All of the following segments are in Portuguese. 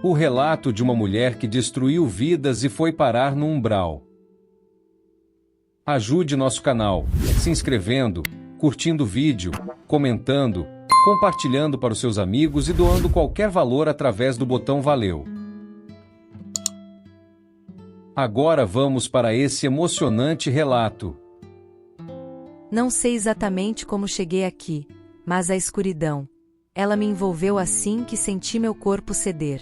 O relato de uma mulher que destruiu vidas e foi parar no umbral. Ajude nosso canal, se inscrevendo, curtindo o vídeo, comentando, compartilhando para os seus amigos e doando qualquer valor através do botão Valeu. Agora vamos para esse emocionante relato. Não sei exatamente como cheguei aqui, mas a escuridão. Ela me envolveu assim que senti meu corpo ceder.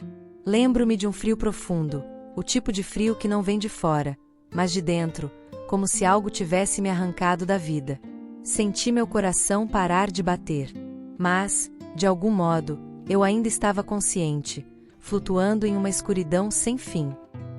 Lembro-me de um frio profundo, o tipo de frio que não vem de fora, mas de dentro, como se algo tivesse me arrancado da vida. Senti meu coração parar de bater. Mas, de algum modo, eu ainda estava consciente, flutuando em uma escuridão sem fim.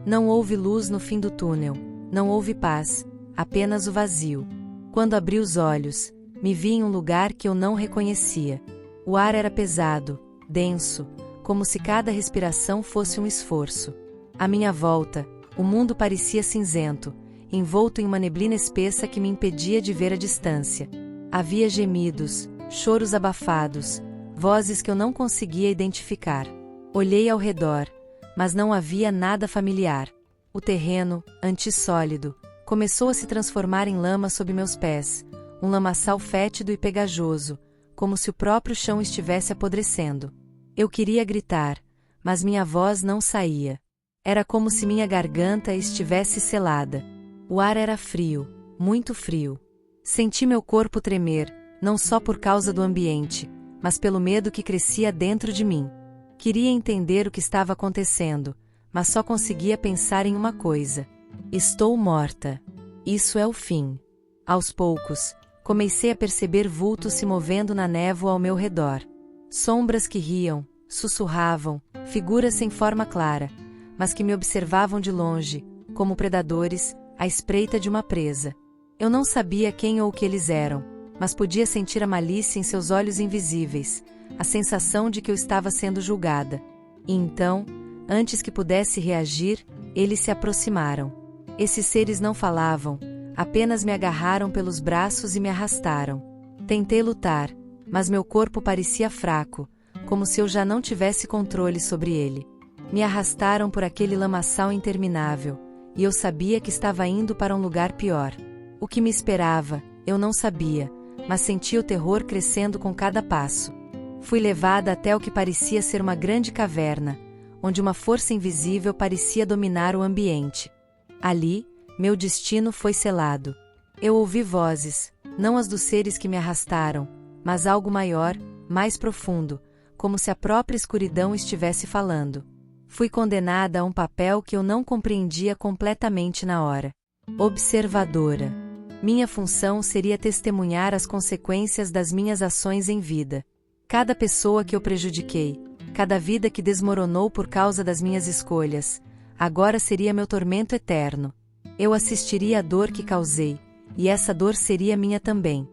Não houve luz no fim do túnel, não houve paz, apenas o vazio. Quando abri os olhos, me vi em um lugar que eu não reconhecia. O ar era pesado, denso, como se cada respiração fosse um esforço. À minha volta, o mundo parecia cinzento, envolto em uma neblina espessa que me impedia de ver a distância. Havia gemidos, choros abafados, vozes que eu não conseguia identificar. Olhei ao redor, mas não havia nada familiar. O terreno, antes sólido, começou a se transformar em lama sob meus pés, um lamaçal fétido e pegajoso, como se o próprio chão estivesse apodrecendo. Eu queria gritar, mas minha voz não saía. Era como se minha garganta estivesse selada. O ar era frio, muito frio. Senti meu corpo tremer, não só por causa do ambiente, mas pelo medo que crescia dentro de mim. Queria entender o que estava acontecendo, mas só conseguia pensar em uma coisa. Estou morta. Isso é o fim. Aos poucos, comecei a perceber vultos se movendo na névoa ao meu redor. Sombras que riam, sussurravam, figuras sem forma clara, mas que me observavam de longe, como predadores, à espreita de uma presa. Eu não sabia quem ou o que eles eram, mas podia sentir a malícia em seus olhos invisíveis, a sensação de que eu estava sendo julgada. E então, antes que pudesse reagir, eles se aproximaram. Esses seres não falavam, apenas me agarraram pelos braços e me arrastaram. Tentei lutar, mas meu corpo parecia fraco, como se eu já não tivesse controle sobre ele. Me arrastaram por aquele lamaçal interminável, e eu sabia que estava indo para um lugar pior. O que me esperava, eu não sabia, mas sentia o terror crescendo com cada passo. Fui levada até o que parecia ser uma grande caverna, onde uma força invisível parecia dominar o ambiente. Ali, meu destino foi selado. Eu ouvi vozes, não as dos seres que me arrastaram, mas algo maior, mais profundo, como se a própria escuridão estivesse falando. Fui condenada a um papel que eu não compreendia completamente na hora. Observadora. Minha função seria testemunhar as consequências das minhas ações em vida. Cada pessoa que eu prejudiquei, cada vida que desmoronou por causa das minhas escolhas, agora seria meu tormento eterno. Eu assistiria à dor que causei, e essa dor seria minha também.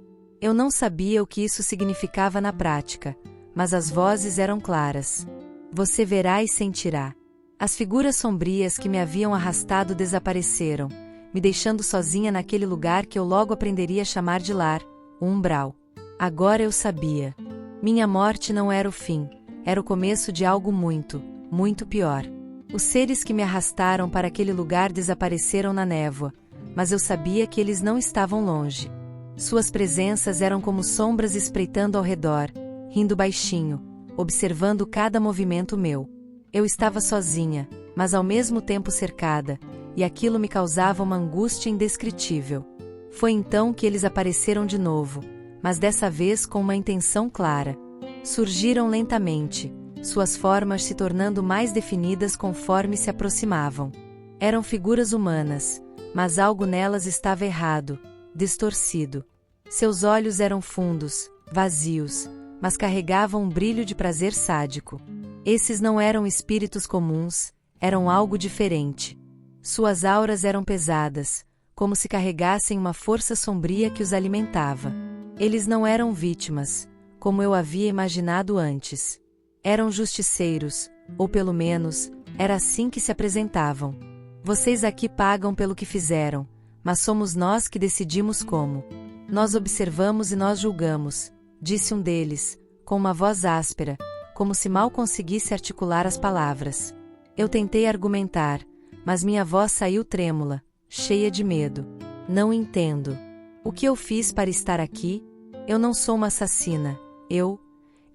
Eu não sabia o que isso significava na prática, mas as vozes eram claras. Você verá e sentirá. As figuras sombrias que me haviam arrastado desapareceram, me deixando sozinha naquele lugar que eu logo aprenderia a chamar de lar, o umbral. Agora eu sabia. Minha morte não era o fim, era o começo de algo muito, muito pior. Os seres que me arrastaram para aquele lugar desapareceram na névoa, mas eu sabia que eles não estavam longe. Suas presenças eram como sombras espreitando ao redor, rindo baixinho, observando cada movimento meu. Eu estava sozinha, mas ao mesmo tempo cercada, e aquilo me causava uma angústia indescritível. Foi então que eles apareceram de novo, mas dessa vez com uma intenção clara. Surgiram lentamente, suas formas se tornando mais definidas conforme se aproximavam. Eram figuras humanas, mas algo nelas estava errado, distorcido. Seus olhos eram fundos, vazios, mas carregavam um brilho de prazer sádico. Esses não eram espíritos comuns, eram algo diferente. Suas auras eram pesadas, como se carregassem uma força sombria que os alimentava. Eles não eram vítimas, como eu havia imaginado antes. Eram justiceiros, ou pelo menos, era assim que se apresentavam. Vocês aqui pagam pelo que fizeram, mas somos nós que decidimos como. Nós observamos e nós julgamos, disse um deles, com uma voz áspera, como se mal conseguisse articular as palavras. Eu tentei argumentar, mas minha voz saiu trêmula, cheia de medo. Não entendo. O que eu fiz para estar aqui? Eu não sou uma assassina. Eu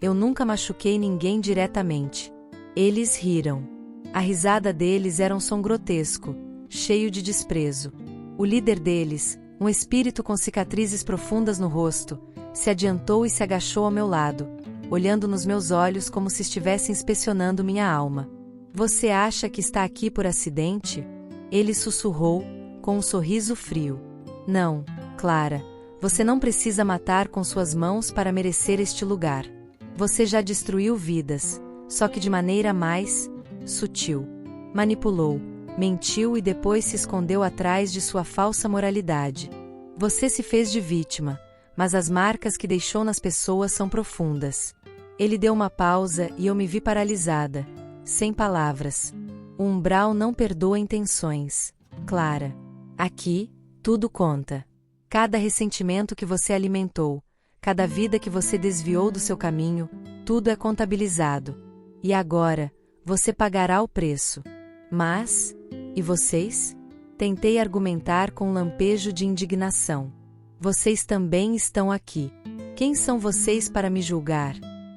nunca machuquei ninguém diretamente. Eles riram. A risada deles era um som grotesco, cheio de desprezo. O líder deles, um espírito com cicatrizes profundas no rosto, se adiantou e se agachou ao meu lado, olhando nos meus olhos como se estivesse inspecionando minha alma. Você acha que está aqui por acidente? Ele sussurrou, com um sorriso frio. Não, Clara, você não precisa matar com suas mãos para merecer este lugar. Você já destruiu vidas, só que de maneira mais sutil. Manipulou, mentiu e depois se escondeu atrás de sua falsa moralidade. Você se fez de vítima, mas as marcas que deixou nas pessoas são profundas. Ele deu uma pausa e eu me vi paralisada, sem palavras. O umbral não perdoa intenções, Clara. Aqui, tudo conta. Cada ressentimento que você alimentou, cada vida que você desviou do seu caminho, tudo é contabilizado. E agora, você pagará o preço. Mas, e vocês? Tentei argumentar com um lampejo de indignação. Vocês também estão aqui. Quem são vocês para me julgar?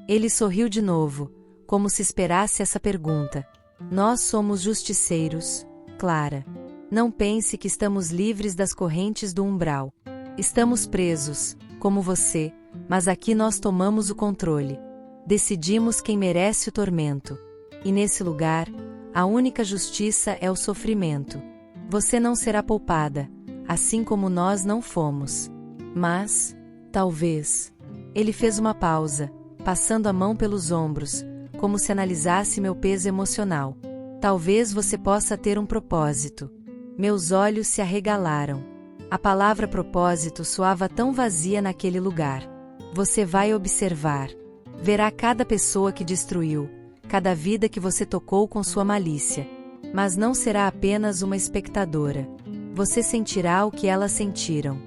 Ele sorriu de novo, como se esperasse essa pergunta. Nós somos justiceiros, Clara. Não pense que estamos livres das correntes do umbral. Estamos presos, como você, mas aqui nós tomamos o controle. Decidimos quem merece o tormento. E nesse lugar, a única justiça é o sofrimento. Você não será poupada, assim como nós não fomos. Mas, talvez... Ele fez uma pausa, passando a mão pelos ombros, como se analisasse meu peso emocional. Talvez você possa ter um propósito. Meus olhos se arregalaram. A palavra propósito soava tão vazia naquele lugar. Você vai observar. Verá cada pessoa que destruiu, cada vida que você tocou com sua malícia. Mas não será apenas uma espectadora. Você sentirá o que elas sentiram.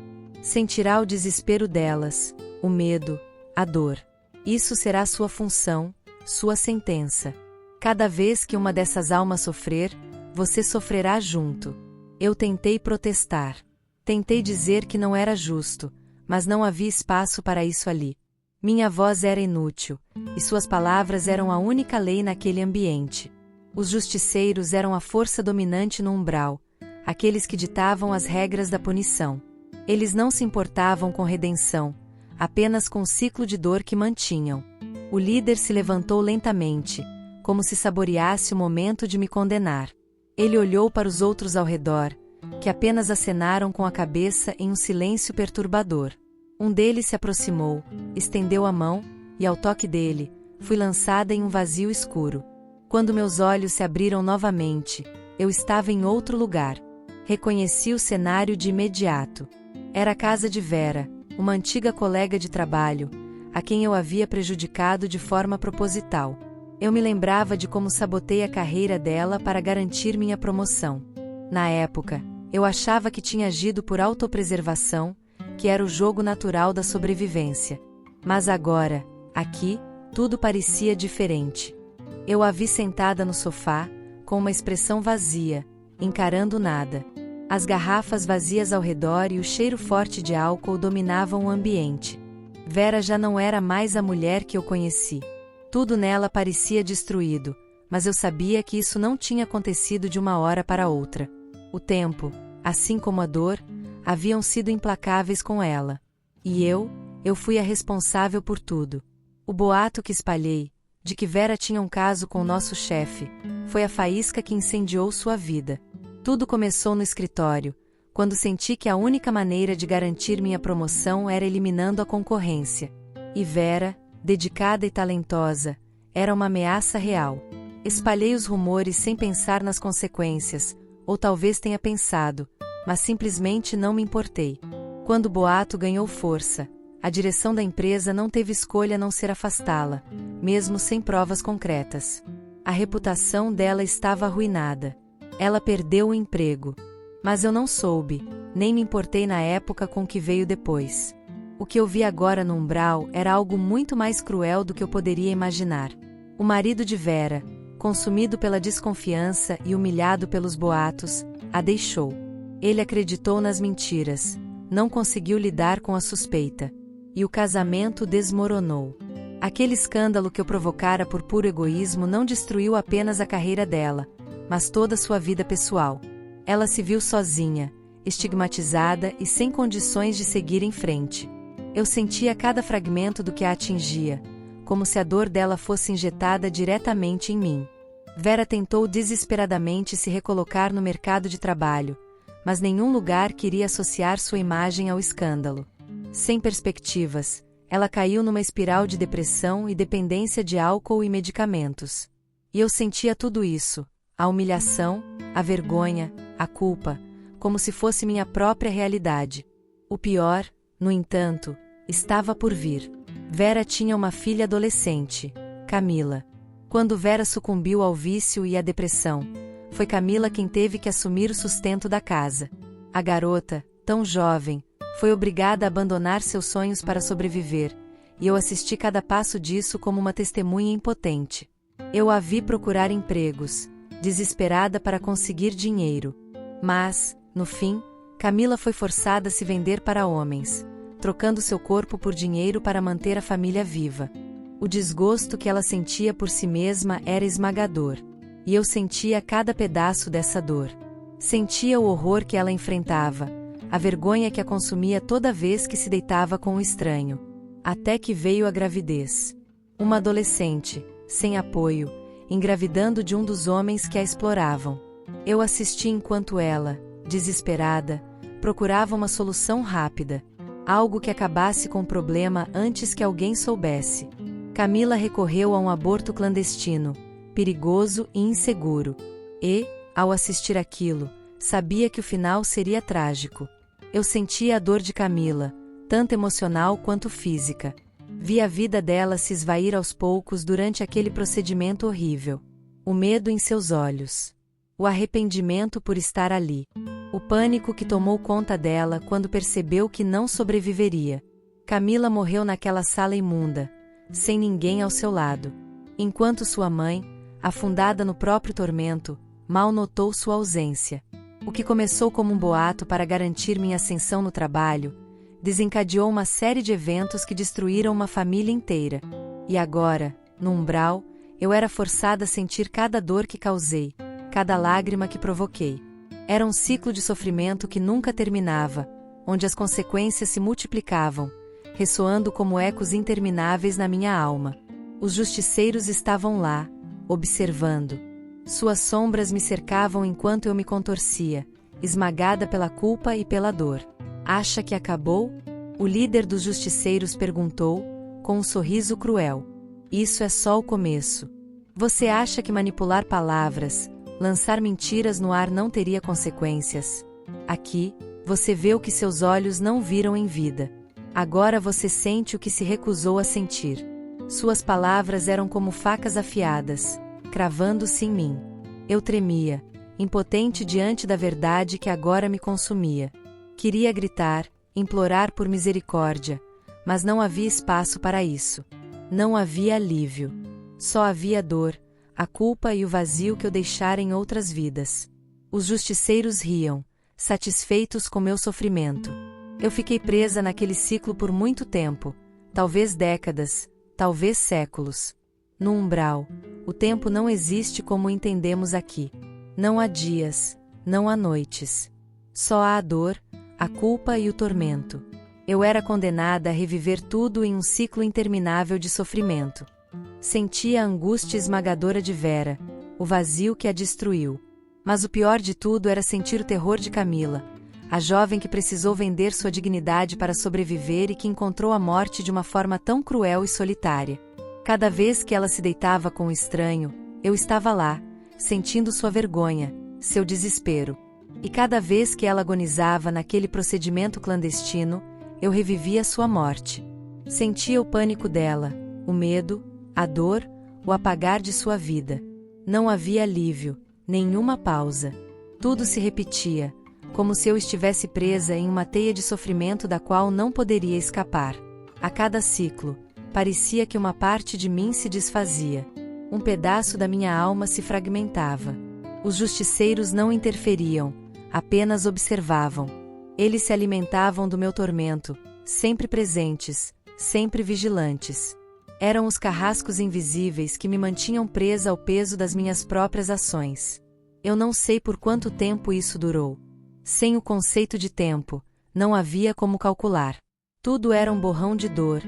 Sentirá o desespero delas, o medo, a dor. Isso será sua função, sua sentença. Cada vez que uma dessas almas sofrer, você sofrerá junto. Eu tentei protestar. Tentei dizer que não era justo, mas não havia espaço para isso ali. Minha voz era inútil, e suas palavras eram a única lei naquele ambiente. Os justiceiros eram a força dominante no umbral, aqueles que ditavam as regras da punição. Eles não se importavam com redenção, apenas com o ciclo de dor que mantinham. O líder se levantou lentamente, como se saboreasse o momento de me condenar. Ele olhou para os outros ao redor, que apenas acenaram com a cabeça em um silêncio perturbador. Um deles se aproximou, estendeu a mão, e ao toque dele, fui lançada em um vazio escuro. Quando meus olhos se abriram novamente, eu estava em outro lugar. Reconheci o cenário de imediato. Era a casa de Vera, uma antiga colega de trabalho, a quem eu havia prejudicado de forma proposital. Eu me lembrava de como sabotei a carreira dela para garantir minha promoção. Na época, eu achava que tinha agido por autopreservação, que era o jogo natural da sobrevivência. Mas agora, aqui, tudo parecia diferente. Eu a vi sentada no sofá, com uma expressão vazia, encarando nada. As garrafas vazias ao redor e o cheiro forte de álcool dominavam o ambiente. Vera já não era mais a mulher que eu conheci. Tudo nela parecia destruído, mas eu sabia que isso não tinha acontecido de uma hora para outra. O tempo, assim como a dor, haviam sido implacáveis com ela. E eu fui a responsável por tudo. O boato que espalhei, de que Vera tinha um caso com o nosso chefe, foi a faísca que incendiou sua vida. Tudo começou no escritório, quando senti que a única maneira de garantir minha promoção era eliminando a concorrência. E Vera, dedicada e talentosa, era uma ameaça real. Espalhei os rumores sem pensar nas consequências, ou talvez tenha pensado, mas simplesmente não me importei. Quando o boato ganhou força, a direção da empresa não teve escolha a não ser afastá-la, mesmo sem provas concretas. A reputação dela estava arruinada. Ela perdeu o emprego. Mas eu não soube, nem me importei na época com o que veio depois. O que eu vi agora no umbral era algo muito mais cruel do que eu poderia imaginar. O marido de Vera, consumido pela desconfiança e humilhado pelos boatos, a deixou. Ele acreditou nas mentiras, não conseguiu lidar com a suspeita. E o casamento desmoronou. Aquele escândalo que eu provocara por puro egoísmo não destruiu apenas a carreira dela, mas toda sua vida pessoal. Ela se viu sozinha, estigmatizada e sem condições de seguir em frente. Eu sentia cada fragmento do que a atingia, como se a dor dela fosse injetada diretamente em mim. Vera tentou desesperadamente se recolocar no mercado de trabalho, mas nenhum lugar queria associar sua imagem ao escândalo. Sem perspectivas, ela caiu numa espiral de depressão e dependência de álcool e medicamentos. E eu sentia tudo isso, a humilhação, a vergonha, a culpa, como se fosse minha própria realidade. O pior, no entanto, estava por vir. Vera tinha uma filha adolescente, Camila. Quando Vera sucumbiu ao vício e à depressão, foi Camila quem teve que assumir o sustento da casa. A garota, tão jovem, foi obrigada a abandonar seus sonhos para sobreviver, e eu assisti cada passo disso como uma testemunha impotente. Eu a vi procurar empregos, desesperada para conseguir dinheiro. Mas, no fim, Camila foi forçada a se vender para homens, trocando seu corpo por dinheiro para manter a família viva. O desgosto que ela sentia por si mesma era esmagador, e eu sentia cada pedaço dessa dor. Sentia o horror que ela enfrentava, a vergonha que a consumia toda vez que se deitava com um estranho. Até que veio a gravidez. Uma adolescente, sem apoio, engravidando de um dos homens que a exploravam. Eu assisti enquanto ela, desesperada, procurava uma solução rápida, algo que acabasse com o problema antes que alguém soubesse. Camila recorreu a um aborto clandestino, perigoso e inseguro. E, ao assistir aquilo, sabia que o final seria trágico. Eu sentia a dor de Camila, tanto emocional quanto física. Vi a vida dela se esvair aos poucos durante aquele procedimento horrível. O medo em seus olhos. O arrependimento por estar ali. O pânico que tomou conta dela quando percebeu que não sobreviveria. Camila morreu naquela sala imunda, sem ninguém ao seu lado. Enquanto sua mãe, afundada no próprio tormento, mal notou sua ausência. O que começou como um boato para garantir minha ascensão no trabalho, desencadeou uma série de eventos que destruíram uma família inteira. E agora, no umbral, eu era forçada a sentir cada dor que causei, cada lágrima que provoquei. Era um ciclo de sofrimento que nunca terminava, onde as consequências se multiplicavam, ressoando como ecos intermináveis na minha alma. Os justiceiros estavam lá, observando. Suas sombras me cercavam enquanto eu me contorcia, esmagada pela culpa e pela dor. Acha que acabou? O líder dos justiceiros perguntou, com um sorriso cruel. Isso é só o começo. Você acha que manipular palavras, lançar mentiras no ar não teria consequências? Aqui, você vê o que seus olhos não viram em vida. Agora você sente o que se recusou a sentir. Suas palavras eram como facas afiadas, cravando-se em mim. Eu tremia, impotente diante da verdade que agora me consumia. Queria gritar, implorar por misericórdia, mas não havia espaço para isso. Não havia alívio. Só havia dor, a culpa e o vazio que eu deixara em outras vidas. Os justiceiros riam, satisfeitos com meu sofrimento. Eu fiquei presa naquele ciclo por muito tempo, talvez décadas, talvez séculos. No umbral, o tempo não existe como o entendemos aqui. Não há dias, não há noites. Só há a dor, a culpa e o tormento. Eu era condenada a reviver tudo em um ciclo interminável de sofrimento. Sentia a angústia esmagadora de Vera, o vazio que a destruiu. Mas o pior de tudo era sentir o terror de Camila, a jovem que precisou vender sua dignidade para sobreviver e que encontrou a morte de uma forma tão cruel e solitária. Cada vez que ela se deitava com o estranho, eu estava lá, sentindo sua vergonha, seu desespero. E cada vez que ela agonizava naquele procedimento clandestino, eu revivia sua morte. Sentia o pânico dela, o medo, a dor, o apagar de sua vida. Não havia alívio, nenhuma pausa. Tudo se repetia, como se eu estivesse presa em uma teia de sofrimento da qual não poderia escapar. A cada ciclo, parecia que uma parte de mim se desfazia. Um pedaço da minha alma se fragmentava. Os justiceiros não interferiam, apenas observavam. Eles se alimentavam do meu tormento, sempre presentes, sempre vigilantes. Eram os carrascos invisíveis que me mantinham presa ao peso das minhas próprias ações. Eu não sei por quanto tempo isso durou. Sem o conceito de tempo, não havia como calcular. Tudo era um borrão de dor,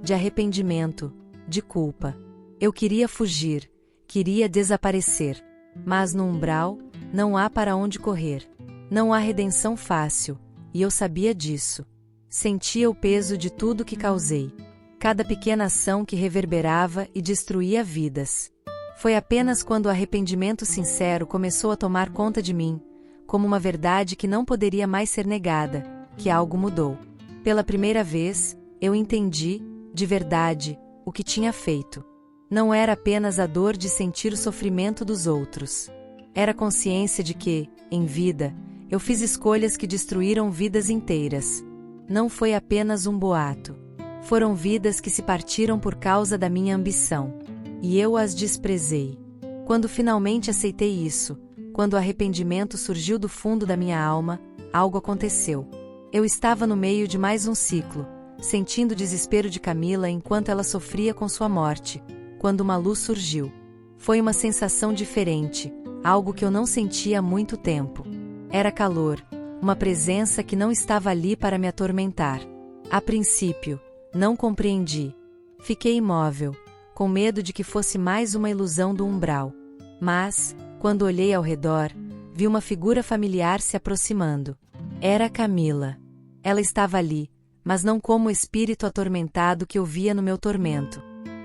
de arrependimento, de culpa. Eu queria fugir, queria desaparecer. Mas no umbral, não há para onde correr. Não há redenção fácil, e eu sabia disso. Sentia o peso de tudo que causei. Cada pequena ação que reverberava e destruía vidas. Foi apenas quando o arrependimento sincero começou a tomar conta de mim, como uma verdade que não poderia mais ser negada, que algo mudou. Pela primeira vez, eu entendi, de verdade, o que tinha feito. Não era apenas a dor de sentir o sofrimento dos outros. Era a consciência de que, em vida, eu fiz escolhas que destruíram vidas inteiras. Não foi apenas um boato. Foram vidas que se partiram por causa da minha ambição. E eu as desprezei. Quando finalmente aceitei isso, quando o arrependimento surgiu do fundo da minha alma, algo aconteceu. Eu estava no meio de mais um ciclo, sentindo o desespero de Camila enquanto ela sofria com sua morte, quando uma luz surgiu. Foi uma sensação diferente, algo que eu não sentia há muito tempo. Era calor, uma presença que não estava ali para me atormentar. A princípio, não compreendi. Fiquei imóvel, com medo de que fosse mais uma ilusão do umbral. Mas, quando olhei ao redor, vi uma figura familiar se aproximando. Era Camila. Ela estava ali, mas não como o espírito atormentado que eu via no meu tormento.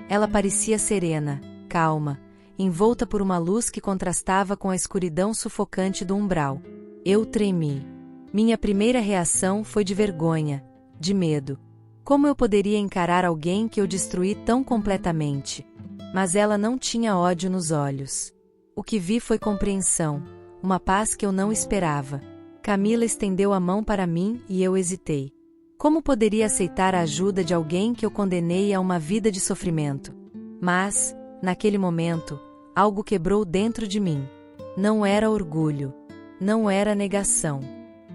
Ela parecia serena, calma, envolta por uma luz que contrastava com a escuridão sufocante do umbral. Eu tremi. Minha primeira reação foi de vergonha, de medo. Como eu poderia encarar alguém que eu destruí tão completamente? Mas ela não tinha ódio nos olhos. O que vi foi compreensão, uma paz que eu não esperava. Camila estendeu a mão para mim e eu hesitei. Como poderia aceitar a ajuda de alguém que eu condenei a uma vida de sofrimento? Mas, naquele momento, algo quebrou dentro de mim. Não era orgulho. Não era negação.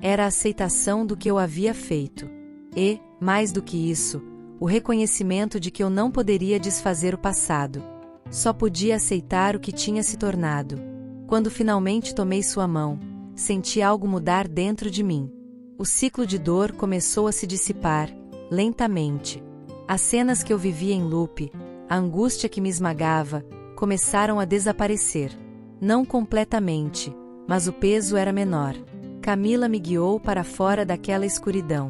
Era a aceitação do que eu havia feito. E, mais do que isso, o reconhecimento de que eu não poderia desfazer o passado. Só podia aceitar o que tinha se tornado. Quando finalmente tomei sua mão, senti algo mudar dentro de mim. O ciclo de dor começou a se dissipar, lentamente. As cenas que eu vivia em loop, a angústia que me esmagava, começaram a desaparecer. Não completamente, mas o peso era menor. Camila me guiou para fora daquela escuridão.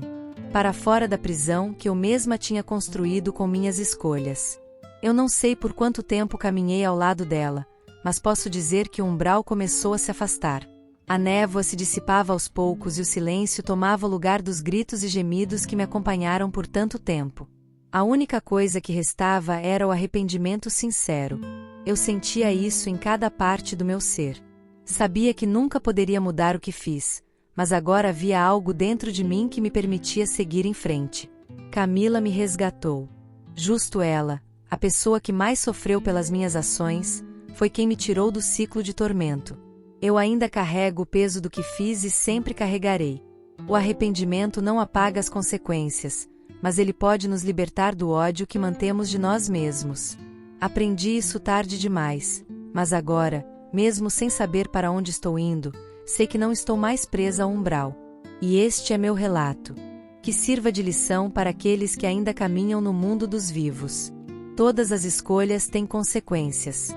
Para fora da prisão que eu mesma tinha construído com minhas escolhas. Eu não sei por quanto tempo caminhei ao lado dela, mas posso dizer que o umbral começou a se afastar. A névoa se dissipava aos poucos e o silêncio tomava o lugar dos gritos e gemidos que me acompanharam por tanto tempo. A única coisa que restava era o arrependimento sincero. Eu sentia isso em cada parte do meu ser. Sabia que nunca poderia mudar o que fiz, mas agora havia algo dentro de mim que me permitia seguir em frente. Camila me resgatou. Justo ela, a pessoa que mais sofreu pelas minhas ações, foi quem me tirou do ciclo de tormento. Eu ainda carrego o peso do que fiz e sempre carregarei. O arrependimento não apaga as consequências, mas ele pode nos libertar do ódio que mantemos de nós mesmos. Aprendi isso tarde demais, mas agora, mesmo sem saber para onde estou indo, sei que não estou mais presa ao umbral. E este é meu relato. Que sirva de lição para aqueles que ainda caminham no mundo dos vivos. Todas as escolhas têm consequências.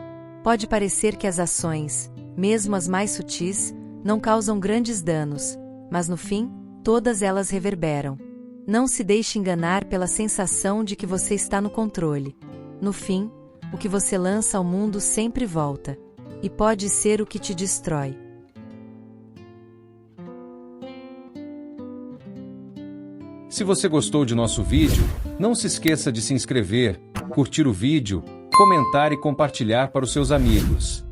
Pode parecer que as ações, mesmo as mais sutis, não causam grandes danos, mas no fim, todas elas reverberam. Não se deixe enganar pela sensação de que você está no controle. No fim, o que você lança ao mundo sempre volta. E pode ser o que te destrói. Se você gostou de nosso vídeo, não se esqueça de se inscrever, curtir o vídeo, comentar e compartilhar para os seus amigos.